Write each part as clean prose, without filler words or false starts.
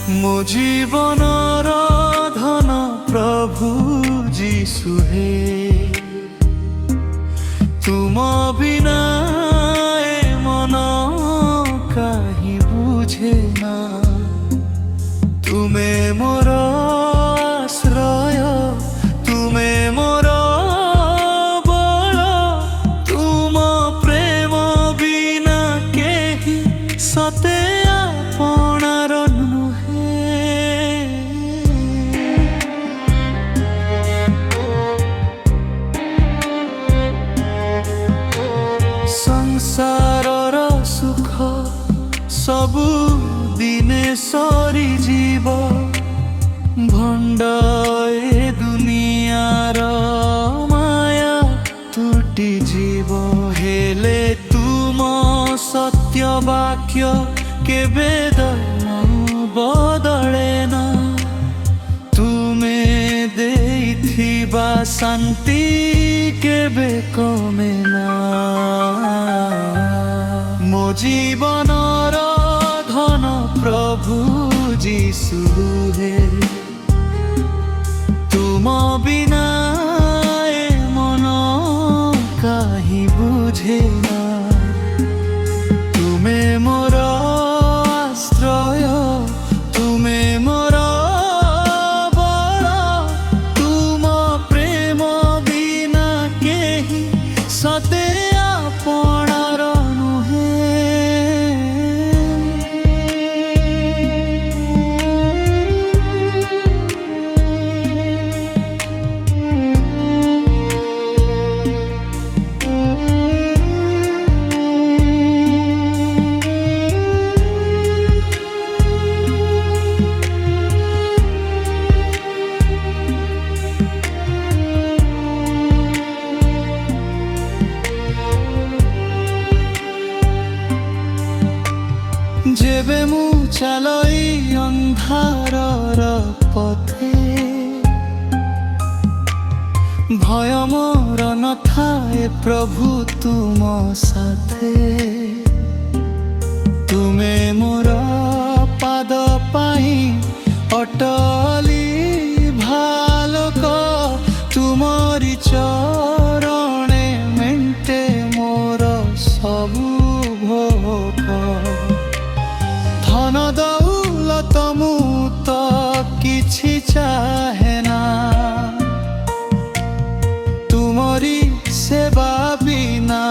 ମୋ ଜୀବନର ଧନ ପ୍ରଭୁ ଯୀଶୁ ହେ, ତୁମ ବିନା ଏ ମନ କାହିଁ ବୁଝେ ନା। ତୁମେ ମୋର ଆଶ୍ରୟ, ତୁମେ ମୋର ବଳ, ତୁମ ପ୍ରେମ ବିନା କେହି ସତେ ଆପଣାର ସଂସାରର ସୁଖ ସବୁ ଦିନେ ସରିଯିବ, ଭଣ୍ଡ ଏ ଦୁନିଆର ମାୟା ତୁଟିଯିବ। ହେଲେ ତୁମ ସତ୍ୟ ବାକ୍ୟ କେବେ ବଦଳେ ନା, ତୁମେ ଦେଇଥିବା ଶାନ୍ତି କେବେ କମେ ନା। ମୋ ଜୀବନର ଧନ ପ୍ରଭୁ ଯୀଶୁ ହେ, ତୁମ ବିନା ଏ ମନ କାହିଁ ବୁଝେ ନା। ତୁମେ ମୋର ଆଶ୍ରୟ, ତୁମେ ମୋର ବଳ, ତୁମ ପ୍ରେମ ବିନା କେହି ସତେ ଆପଣାର ନୁହେଁ। ଯେବେ ମୁଁ ଚାଲଇ ଅନ୍ଧାରର ପଥେ, ଭୟ ମୋର ନଥାଏ ପ୍ରଭୁ ତୁମ ସାଥେ। ତୁମେ ମୋର ପାଦ ପାଇଁ ଅଟଲି ଭାଲକ, ତୁମରି ଚରଣେ ମେଣ୍ଟେ ମୋର ସବୁ ଭୋକ। ଧନ ଦୌলত ମୁଁ ତ କିଛି ଚାହେଁ ନା, ତୁମରି ସେବା ବିନା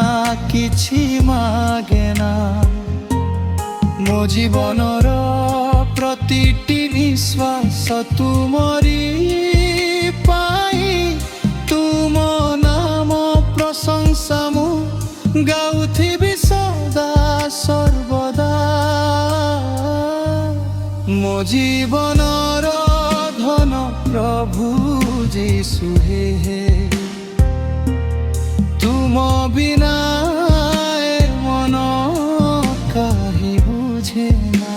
କିଛି ମାଗେ ନା। ମୋ ଜୀବନର ପ୍ରତିଟି ନିଶ୍ୱାସ ତୁମରି ପାଇଁ, ତୁମ ନାମ ପ୍ରଶଂସା ମୁଁ ଗାଉଥିବି ସଦା ସର୍ବଦା। ମୋ ଜୀବନର ଧନ ପ୍ରଭୁ ଯୀଶୁ ହେ, ତୁମ ବିନା ଏ ମନ କାହିଁ ବୁଝେ ନା।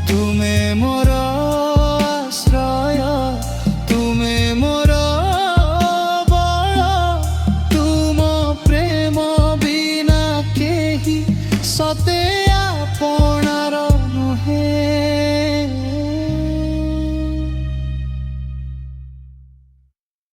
ତୁମେ ମୋ